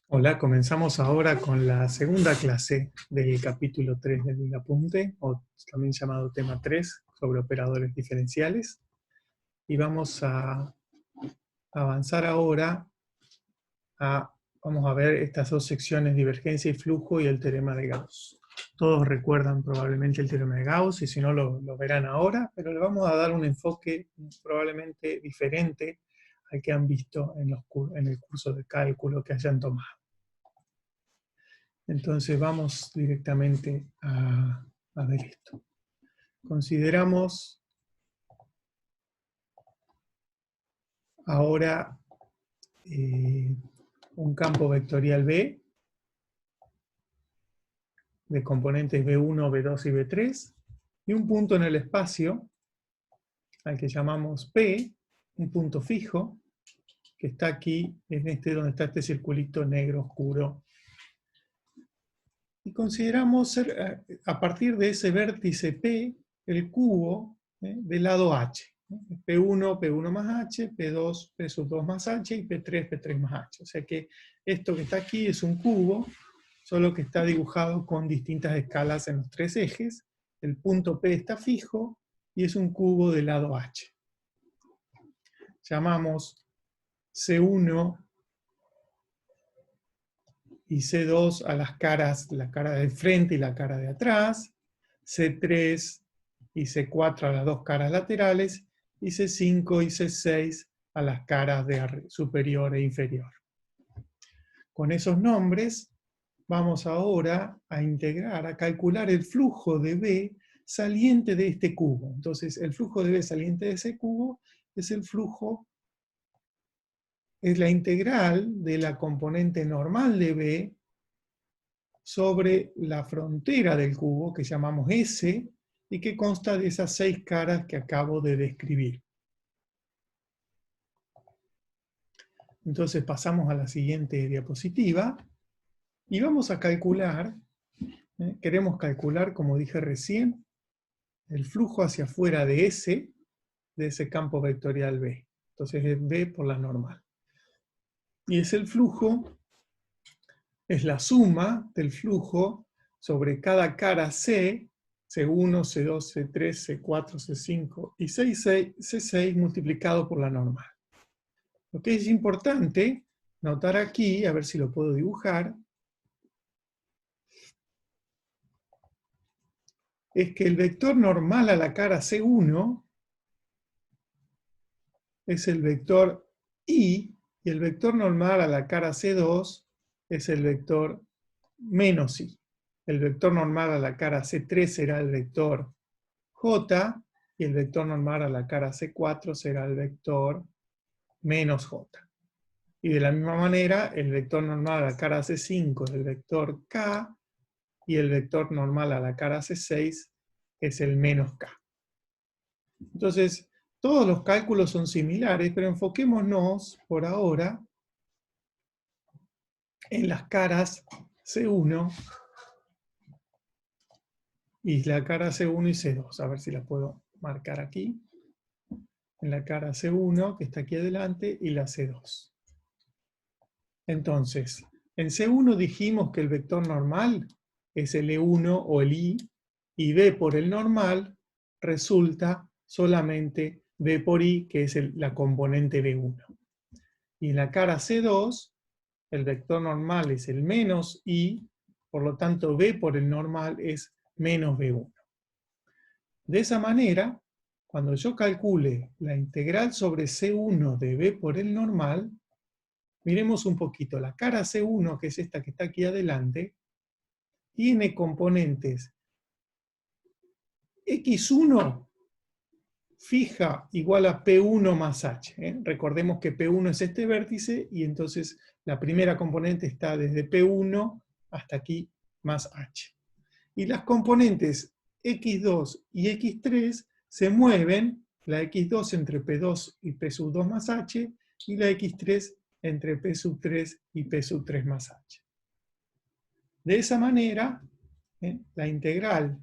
Hola, comenzamos ahora con la segunda clase del capítulo 3 del apunte, o también llamado tema 3, sobre operadores diferenciales. Y vamos a avanzar ahora vamos a ver estas dos secciones, divergencia y flujo y el teorema de Gauss. Todos recuerdan probablemente el teorema de Gauss, y si no lo verán ahora, pero le vamos a dar un enfoque probablemente diferente al que han visto en el curso de cálculo que hayan tomado. Entonces vamos directamente a ver esto. Consideramos ahora un campo vectorial B de componentes B1, B2 y B3 y un punto en el espacio al que llamamos P, un punto fijo que está aquí, en donde está este circulito negro oscuro. Y consideramos a partir de ese vértice P el cubo del lado H. P1, P1 más H, P2, P sub 2 más H y P3, P3 más H. O sea que esto que está aquí es un cubo, solo que está dibujado con distintas escalas en los tres ejes. El punto P está fijo y es un cubo del lado H. Llamamos C1 y C2 a las caras, la cara de frente y la cara de atrás, C3 y C4 a las dos caras laterales, y C5 y C6 a las caras de superior e inferior. Con esos nombres vamos ahora a integrar, a calcular el flujo de B saliente de este cubo. Entonces el flujo de B saliente de ese cubo es el flujo, es la integral de la componente normal de B sobre la frontera del cubo que llamamos S y que consta de esas 6 caras que acabo de describir. Entonces pasamos a la siguiente diapositiva y vamos a calcular, queremos calcular, como dije recién, el flujo hacia afuera de S, de ese campo vectorial B. Entonces es B por la normal. Y es el flujo, es la suma del flujo sobre cada cara C, C1, C2, C3, C4, C5 y C6 multiplicado por la normal. Lo que es importante notar aquí, a ver si lo puedo dibujar, es que el vector normal a la cara C1 es el vector I, y el vector normal a la cara C2 es el vector menos I. El vector normal a la cara C3 será el vector J, y el vector normal a la cara C4 será el vector menos J. Y de la misma manera, el vector normal a la cara C5 es el vector K, y el vector normal a la cara C6 es el menos K. Entonces, todos los cálculos son similares, pero enfoquémonos por ahora en las caras C1 y la cara C1 y C2. A ver si la puedo marcar aquí. En la cara C1, que está aquí adelante, y la C2. Entonces, en C1 dijimos que el vector normal es el E1 o el I, y B por el normal resulta solamente B por I, que es la componente B1. Y en la cara C2, el vector normal es el menos I, por lo tanto B por el normal es menos B1. De esa manera, cuando yo calcule la integral sobre C1 de B por el normal, miremos un poquito. La cara C1, que es esta que está aquí adelante, tiene componentes X1 fija igual a P1 más H. Recordemos que P1 es este vértice, y entonces la primera componente está desde P1 hasta aquí más H. Y las componentes X2 y X3 se mueven, la X2 entre P2 y P sub 2 más H, y la X3 entre P sub 3 y P sub 3 más H. De esa manera, la integral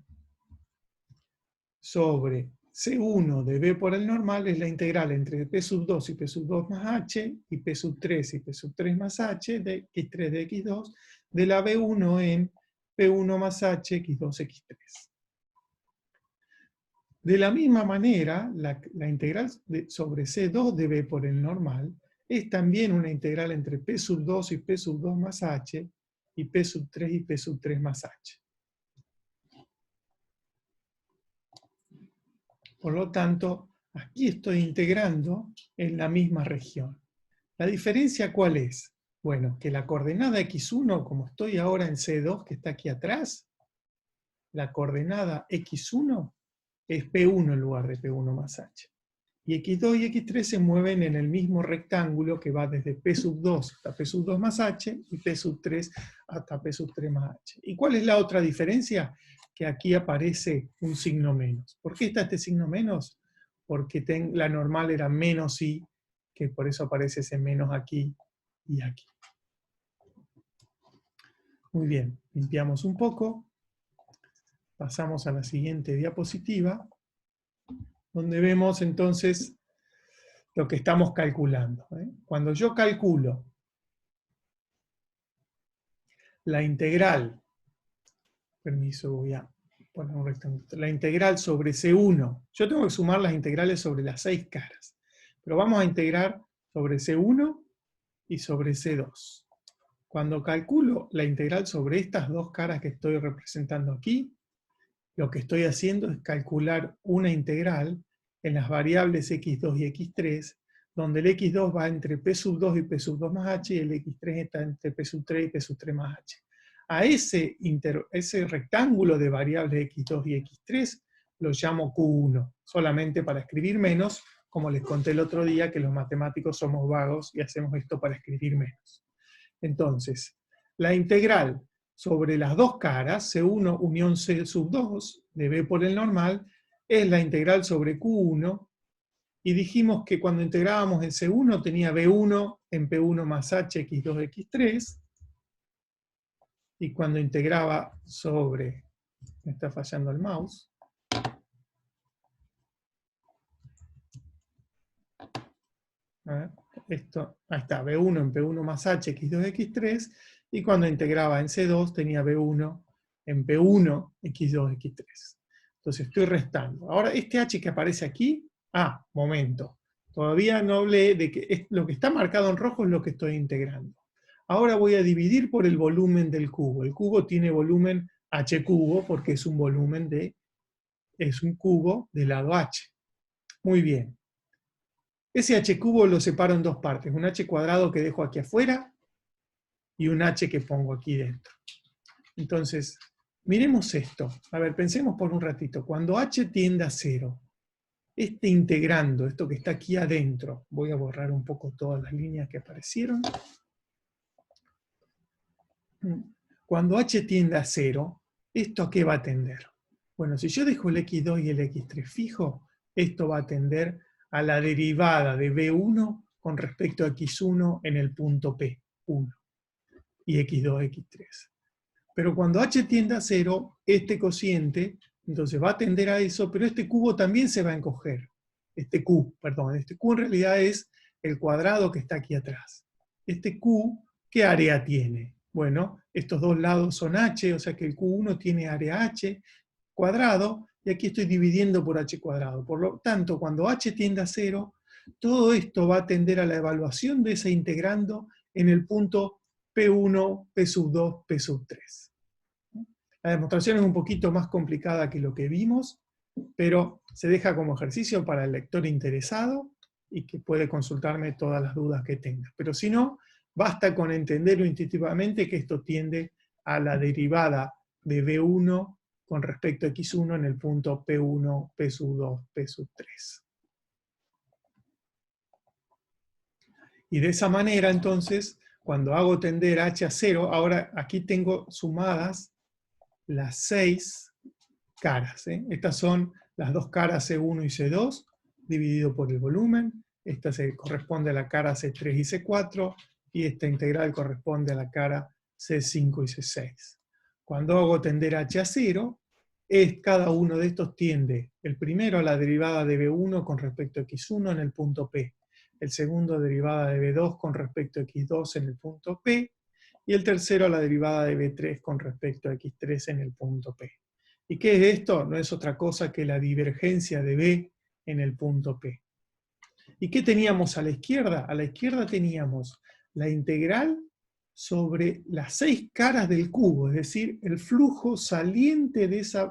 sobre C1 de B por el normal es la integral entre P sub 2 y P sub 2 más H, y P sub 3 y P sub 3 más H, de X3 de X2, de la B1 en P1 más H, X2, X3. De la misma manera, la integral sobre C2 de B por el normal es también una integral entre P sub 2 y P sub 2 más H, y P sub 3 y P sub 3 más H. Por lo tanto, aquí estoy integrando en la misma región. ¿La diferencia cuál es? Bueno, que la coordenada x1, como estoy ahora en C2, que está aquí atrás, la coordenada x1 es P1 en lugar de P1 más H. Y x2 y x3 se mueven en el mismo rectángulo que va desde P sub 2 hasta P sub 2 más H, y P sub 3 hasta P sub 3 más H. ¿Y cuál es la otra diferencia? Que aquí aparece un signo menos. ¿Por qué está este signo menos? Porque la normal era menos i, que por eso aparece ese menos aquí y aquí. Muy bien, limpiamos un poco. Pasamos a la siguiente diapositiva, donde vemos entonces lo que estamos calculando. Cuando yo calculo la integral, permiso, voy a poner un rectángulo, la integral sobre C1, yo tengo que sumar las integrales sobre las 6 caras, pero vamos a integrar sobre C1 y sobre C2. Cuando calculo la integral sobre estas dos caras que estoy representando aquí, lo que estoy haciendo es calcular una integral en las variables x2 y x3, donde el x2 va entre p sub 2 y p sub 2 más h, y el x3 está entre p sub 3 y p sub 3 más h. A ese rectángulo de variables x2 y x3 lo llamo Q1, solamente para escribir menos, como les conté el otro día que los matemáticos somos vagos y hacemos esto para escribir menos. Entonces, la integral sobre las dos caras, C1 unión C sub 2, de B por el normal, es la integral sobre Q1, y dijimos que cuando integrábamos en C1 tenía B1 en P1 más H, X2, X3, y cuando integraba sobre, me está fallando el mouse, a ver, esto, ahí está, B1 en P1 más H, X2, X3, y cuando integraba en C2 tenía B1 en P1, X2, X3. Entonces estoy restando. Ahora este H que aparece aquí, momento, todavía no hablé de que lo que está marcado en rojo es lo que estoy integrando. Ahora voy a dividir por el volumen del cubo. El cubo tiene volumen H cubo porque es un volumen es un cubo de lado H. Muy bien. Ese h cubo lo separo en dos partes, un h cuadrado que dejo aquí afuera y un h que pongo aquí dentro. Entonces, miremos esto. A ver, pensemos por un ratito. Cuando h tiende a 0, este integrando, esto que está aquí adentro, voy a borrar un poco todas las líneas que aparecieron. Cuando h tiende a 0, ¿esto a qué va a tender? Bueno, si yo dejo el x2 y el x3 fijo, esto va a tender a la derivada de B1 con respecto a x1 en el punto P1 y x2, x3. Pero cuando h tiende a 0, este cociente entonces va a tender a eso, pero este cubo también se va a encoger. Este Q en realidad es el cuadrado que está aquí atrás. Este Q, ¿qué área tiene? Bueno, estos dos lados son h, o sea que el Q1 tiene área h cuadrado, y aquí estoy dividiendo por h cuadrado. Por lo tanto, cuando h tiende a 0, todo esto va a tender a la evaluación de ese integrando en el punto P1, P sub 2, P sub 3. La demostración es un poquito más complicada que lo que vimos, pero se deja como ejercicio para el lector interesado y que puede consultarme todas las dudas que tenga. Pero si no, basta con entenderlo intuitivamente que esto tiende a la derivada de B1 con respecto a x1 en el punto P1, P sub 2, P sub 3. Y de esa manera, entonces, cuando hago tender h a 0, ahora aquí tengo sumadas las 6 caras. Estas son las dos caras C1 y C2, dividido por el volumen. Esta se corresponde a la cara C3 y C4, y esta integral corresponde a la cara C5 y C6. Cuando hago tender h a 0, cada uno de estos tiende, el primero a la derivada de B1 con respecto a X1 en el punto P, el segundo derivada de B2 con respecto a X2 en el punto P, y el tercero a la derivada de B3 con respecto a X3 en el punto P. ¿Y qué es esto? No es otra cosa que la divergencia de B en el punto P. ¿Y qué teníamos a la izquierda? A la izquierda teníamos la integral sobre las 6 caras del cubo, es decir, el flujo saliente de ese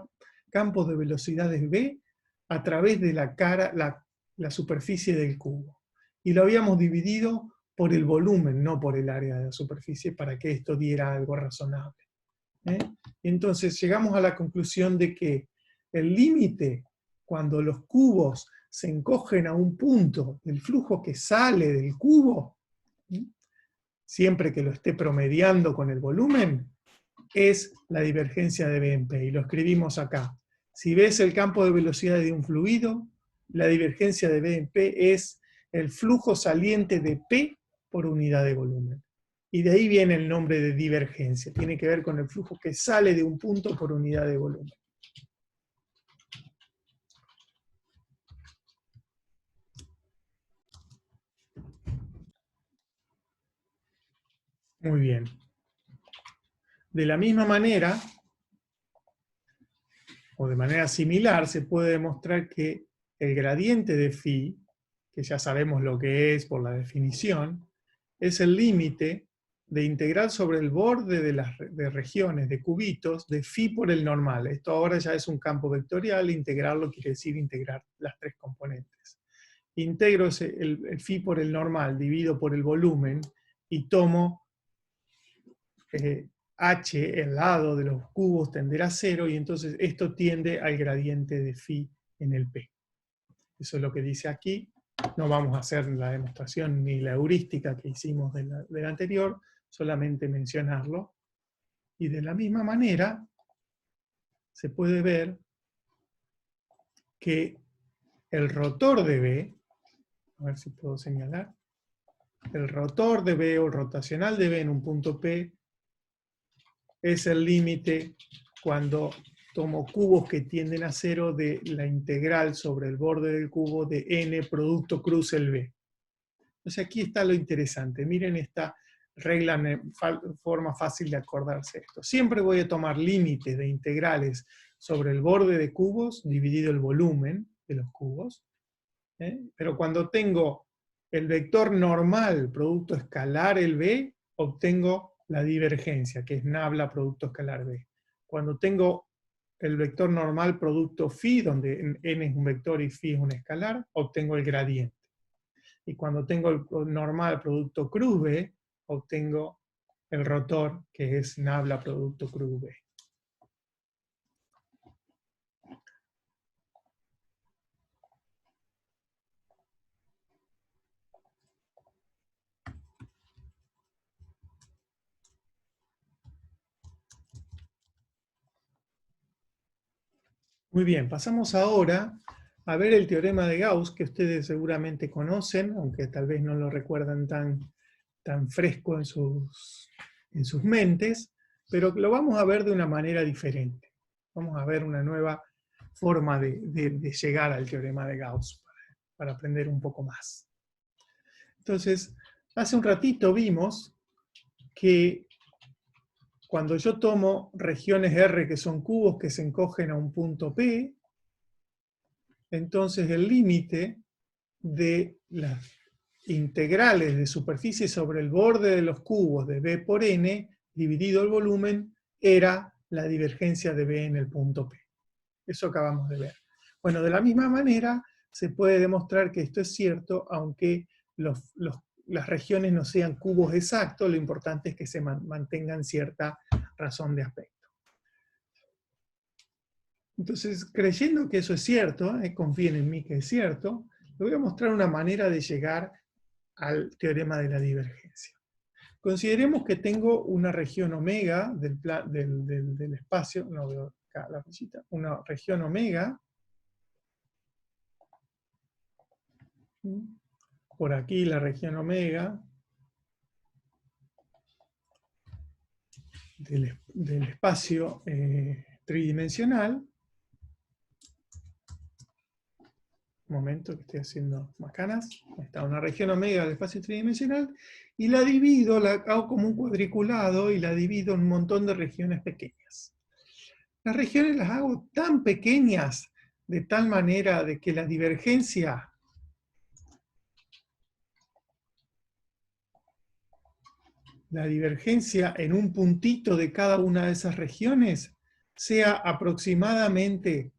campo de velocidades B a través de la superficie del cubo. Y lo habíamos dividido por el volumen, no por el área de la superficie, para que esto diera algo razonable. Entonces llegamos a la conclusión de que el límite, cuando los cubos se encogen a un punto del flujo que sale del cubo, siempre que lo esté promediando con el volumen, es la divergencia de B en P. Y lo escribimos acá. Si ves el campo de velocidad de un fluido, la divergencia de B en P es el flujo saliente de P por unidad de volumen. Y de ahí viene el nombre de divergencia. Tiene que ver con el flujo que sale de un punto por unidad de volumen. Muy bien. De la misma manera, o de manera similar, se puede demostrar que el gradiente de phi, que ya sabemos lo que es por la definición, es el límite de integral sobre el borde de regiones de cubitos de phi por el normal. Esto ahora ya es un campo vectorial, integrarlo quiere decir integrar las tres componentes. Integro el phi por el normal, divido por el volumen y tomo h, el lado de los cubos tenderá a 0, y entonces esto tiende al gradiente de phi en el P. Eso es lo que dice aquí. No vamos a hacer la demostración ni la heurística que hicimos del anterior, solamente mencionarlo. Y de la misma manera, se puede ver que el rotor de B, a ver si puedo señalar, el rotor de B o el rotacional de B en un punto P es el límite cuando tomo cubos que tienden a 0 de la integral sobre el borde del cubo de n producto cruz el B. Entonces aquí está lo interesante. Miren esta regla, forma fácil de acordarse esto. Siempre voy a tomar límites de integrales sobre el borde de cubos dividido el volumen de los cubos. Pero cuando tengo el vector normal producto escalar el B, obtengo la divergencia, que es nabla producto escalar B. Cuando tengo el vector normal producto phi, donde n es un vector y phi es un escalar, obtengo el gradiente. Y cuando tengo el normal producto cruz B, obtengo el rotor, que es nabla producto cruz B. Muy bien, pasamos ahora a ver el teorema de Gauss, que ustedes seguramente conocen, aunque tal vez no lo recuerdan tan fresco en sus mentes, pero lo vamos a ver de una manera diferente. Vamos a ver una nueva forma de llegar al teorema de Gauss para aprender un poco más. Entonces, hace un ratito vimos que cuando yo tomo regiones R que son cubos que se encogen a un punto P, entonces el límite de las integrales de superficie sobre el borde de los cubos de B por N dividido el volumen era la divergencia de B en el punto P. Eso acabamos de ver. Bueno, de la misma manera se puede demostrar que esto es cierto, aunque las regiones no sean cubos exactos, lo importante es que se mantengan cierta razón de aspecto. Entonces, creyendo que eso es cierto, confíen en mí que es cierto, les voy a mostrar una manera de llegar al teorema de la divergencia. Consideremos que tengo una región omega del espacio, no veo acá la flechita, una región omega, por aquí la región omega del espacio tridimensional, Un momento que estoy haciendo macanas. Está una región omega del espacio tridimensional y la divido, la hago como un cuadriculado y la divido en un montón de regiones pequeñas. Las regiones las hago tan pequeñas de tal manera de que la divergencia en un puntito de cada una de esas regiones sea aproximadamente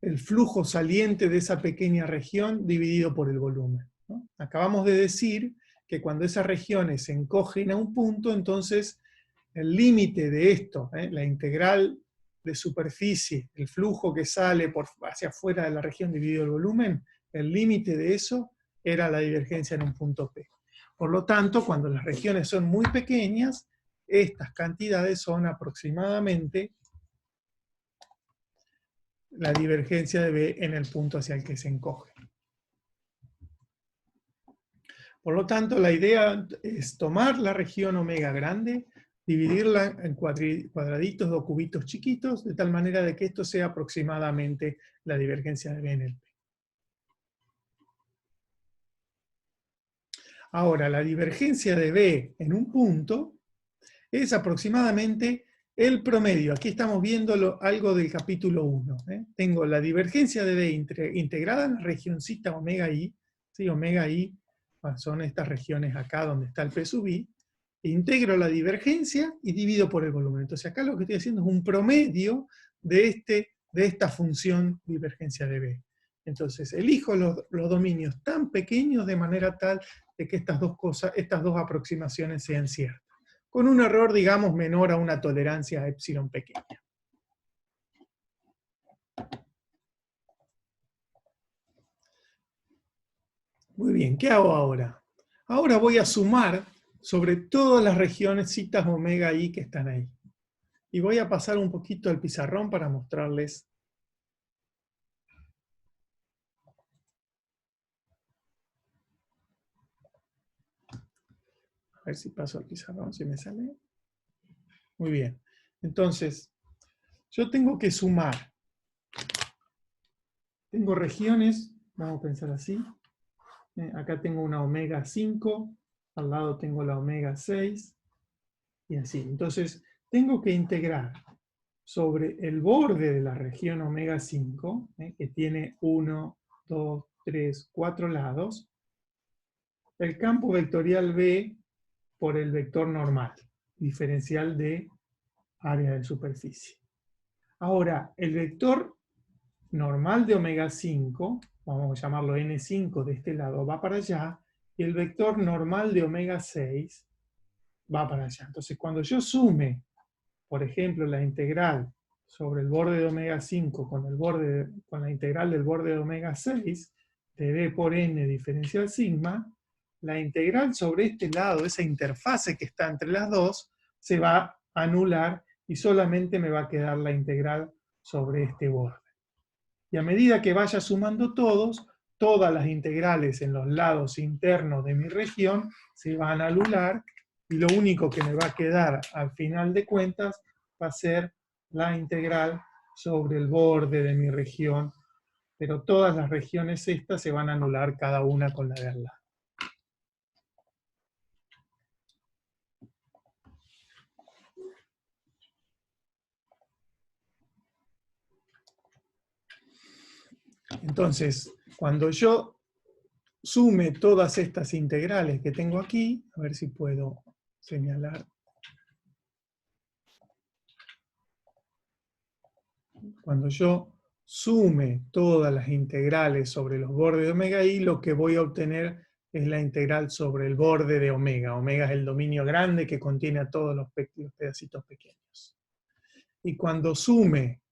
el flujo saliente de esa pequeña región dividido por el volumen, ¿no? Acabamos de decir que cuando esas regiones se encogen a un punto, entonces el límite de esto, la integral de superficie, el flujo que sale hacia afuera de la región dividido el volumen, el límite de eso era la divergencia en un punto P. Por lo tanto, cuando las regiones son muy pequeñas, estas cantidades son aproximadamente la divergencia de B en el punto hacia el que se encoge. Por lo tanto, la idea es tomar la región omega grande, dividirla en cuadraditos o cubitos chiquitos, de tal manera de que esto sea aproximadamente la divergencia de B en el P. Ahora, la divergencia de B en un punto es aproximadamente el promedio. Aquí estamos viendo algo del capítulo 1. Tengo la divergencia de B integrada en la regioncita omega I. ¿Sí? Omega I son estas regiones acá donde está el P sub I. Integro la divergencia y divido por el volumen. Entonces acá lo que estoy haciendo es un promedio de esta función divergencia de B. Entonces elijo los dominios tan pequeños de manera tal de que estas dos aproximaciones sean ciertas, con un error, digamos, menor a una tolerancia a epsilon pequeña. Muy bien, ¿qué hago ahora? Ahora voy a sumar sobre todas las regiones citas omega I que están ahí. Y voy a pasar un poquito al pizarrón para mostrarles. A ver si paso al pizarrón, si me sale. Muy bien. Entonces, yo tengo que sumar. Tengo regiones, vamos a pensar así. Acá tengo una omega 5, al lado tengo la omega 6, y así. Entonces, tengo que integrar sobre el borde de la región omega 5, que tiene 1, 2, 3, 4 lados, el campo vectorial B por el vector normal, diferencial de área de superficie. Ahora, el vector normal de omega 5, vamos a llamarlo N5 de este lado, va para allá, y el vector normal de omega 6 va para allá. Entonces, cuando yo sume, por ejemplo, la integral sobre el borde de omega 5 con la integral del borde de omega 6, de B por N diferencial sigma, la integral sobre este lado, esa interfase que está entre las dos, se va a anular y solamente me va a quedar la integral sobre este borde. Y a medida que vaya sumando todas las integrales en los lados internos de mi región se van a anular, y lo único que me va a quedar al final de cuentas va a ser la integral sobre el borde de mi región, pero todas las regiones estas se van a anular cada una con la de al lado. Entonces, cuando yo sume todas estas integrales que tengo aquí, a ver si puedo señalar. Cuando yo sume todas las integrales sobre los bordes de omega i, lo que voy a obtener es la integral sobre el borde de omega. Omega es el dominio grande que contiene a todos los pedacitos pequeños. Y cuando sume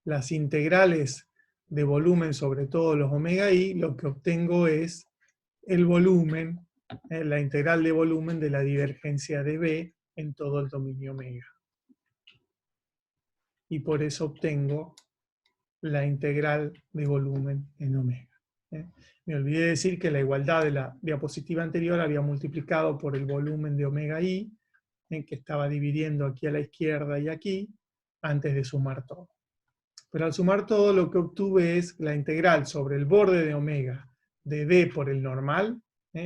las integrales de volumen sobre todos los omega i, lo que obtengo es el volumen, la integral de volumen de la divergencia de B en todo el dominio omega. Y por eso obtengo la integral de volumen en omega. Me olvidé decir que la igualdad de la diapositiva anterior había multiplicado por el volumen de omega i, que estaba dividiendo aquí a la izquierda y aquí, antes de sumar todo. Pero al sumar todo lo que obtuve es la integral sobre el borde de omega de b por el normal,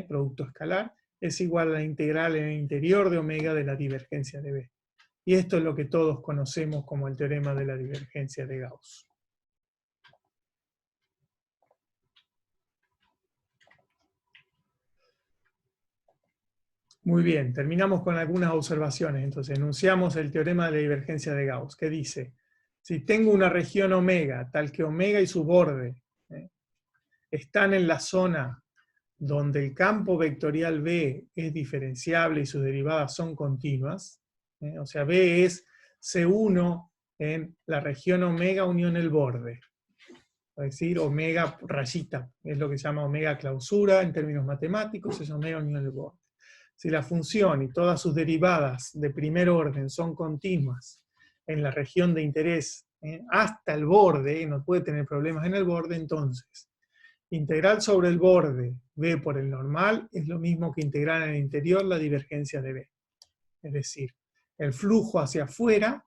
producto escalar, es igual a la integral en el interior de omega de la divergencia de b. Y esto es lo que todos conocemos como el teorema de la divergencia de Gauss. Muy bien, terminamos con algunas observaciones. Entonces, enunciamos el teorema de la divergencia de Gauss, que dice, si tengo una región omega, tal que omega y su borde están en la zona donde el campo vectorial B es diferenciable y sus derivadas son continuas, o sea, B es C1 en la región omega unión el borde, es decir, omega rayita, es lo que se llama omega clausura en términos matemáticos, es omega unión el borde. Si la función y todas sus derivadas de primer orden son continuas en la región de interés hasta el borde, no puede tener problemas en el borde, entonces integral sobre el borde B por el normal es lo mismo que integrar en el interior la divergencia de B. Es decir, el flujo hacia afuera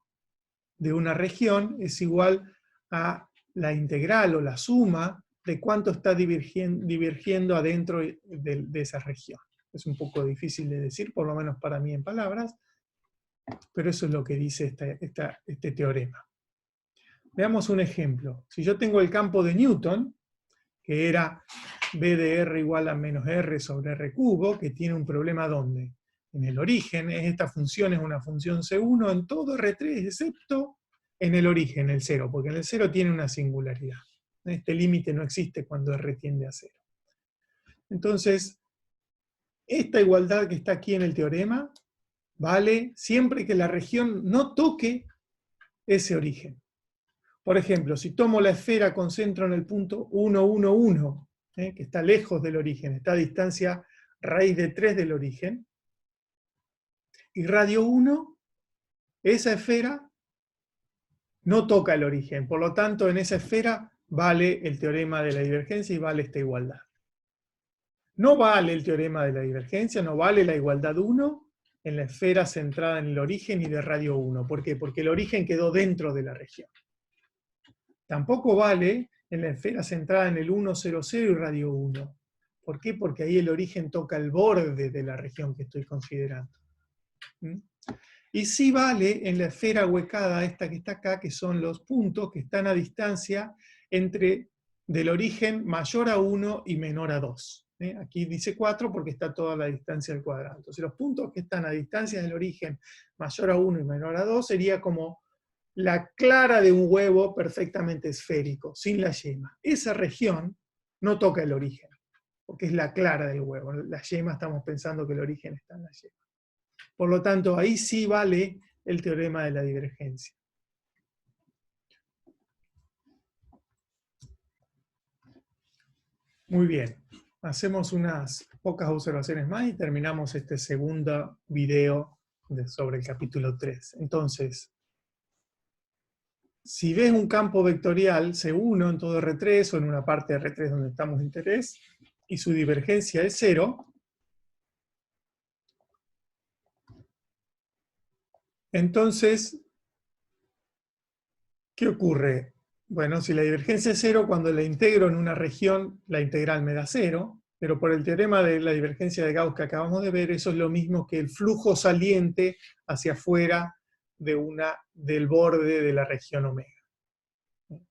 de una región es igual a la integral o la suma de cuánto está divergiendo adentro de esa región. Es un poco difícil de decir, por lo menos para mí en palabras, pero eso es lo que dice este teorema. Veamos un ejemplo. Si yo tengo el campo de Newton, que era B de R igual a menos R sobre R cubo, que tiene un problema ¿dónde? En el origen. Esta función es una función C1 en todo R3, excepto en el origen, el 0, porque en el 0 tiene una singularidad. Este límite no existe cuando R tiende a 0. Entonces, esta igualdad que está aquí en el teorema vale siempre que la región no toque ese origen. Por ejemplo, si tomo la esfera con centro en el punto 1, 1, 1, que está lejos del origen, está a distancia raíz de 3 del origen, y radio 1, esa esfera no toca el origen. Por lo tanto, en esa esfera vale el teorema de la divergencia y vale esta igualdad. No vale el teorema de la divergencia, no vale la igualdad 1 en la esfera centrada en el origen y de radio 1. ¿Por qué? Porque el origen quedó dentro de la región. Tampoco vale en la esfera centrada en el 1, 0, 0 y radio 1. ¿Por qué? Porque ahí el origen toca el borde de la región que estoy considerando. Y sí vale en la esfera huecada, esta que está acá, que son los puntos que están a distancia entre del origen mayor a 1 y menor a 2. Aquí dice 4 porque está toda la distancia al cuadrado. Entonces los puntos que están a distancia del origen mayor a 1 y menor a 2 sería como la clara de un huevo perfectamente esférico, sin la yema. Esa región no toca el origen, porque es la clara del huevo. La yema estamos pensando que el origen está en la yema. Por lo tanto, ahí sí vale el teorema de la divergencia. Muy bien. Hacemos unas pocas observaciones más y terminamos este segundo video sobre el capítulo 3. Entonces, si ves un campo vectorial C1 en todo R3 o en una parte de R3 donde estamos en interés, y su divergencia es 0, entonces, ¿qué ocurre? Bueno, si la divergencia es 0, cuando la integro en una región, la integral me da 0, pero por el teorema de la divergencia de Gauss que acabamos de ver, eso es lo mismo que el flujo saliente hacia afuera del borde de la región omega.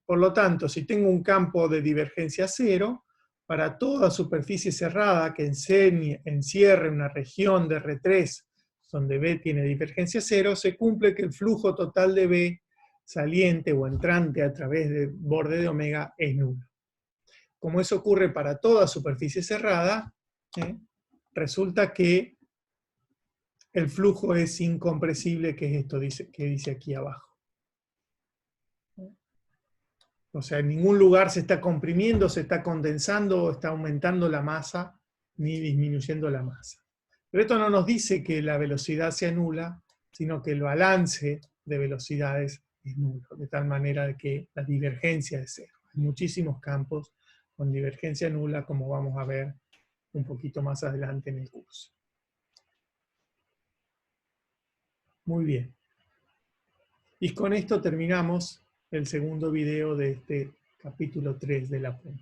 Por lo tanto, si tengo un campo de divergencia 0, para toda superficie cerrada que encierre una región de R3 donde B tiene divergencia 0, se cumple que el flujo total de B saliente o entrante a través del borde de omega es nulo. Como eso ocurre para toda superficie cerrada, resulta que el flujo es incompresible, que es esto que dice aquí abajo. O sea, en ningún lugar se está comprimiendo, se está condensando, está aumentando la masa, ni disminuyendo la masa. Pero esto no nos dice que la velocidad sea nula, sino que el balance de velocidades es nulo, de tal manera que la divergencia es cero. Hay muchísimos campos con divergencia nula, como vamos a ver un poquito más adelante en el curso. Muy bien. Y con esto terminamos el segundo video de este capítulo 3 de la PUM.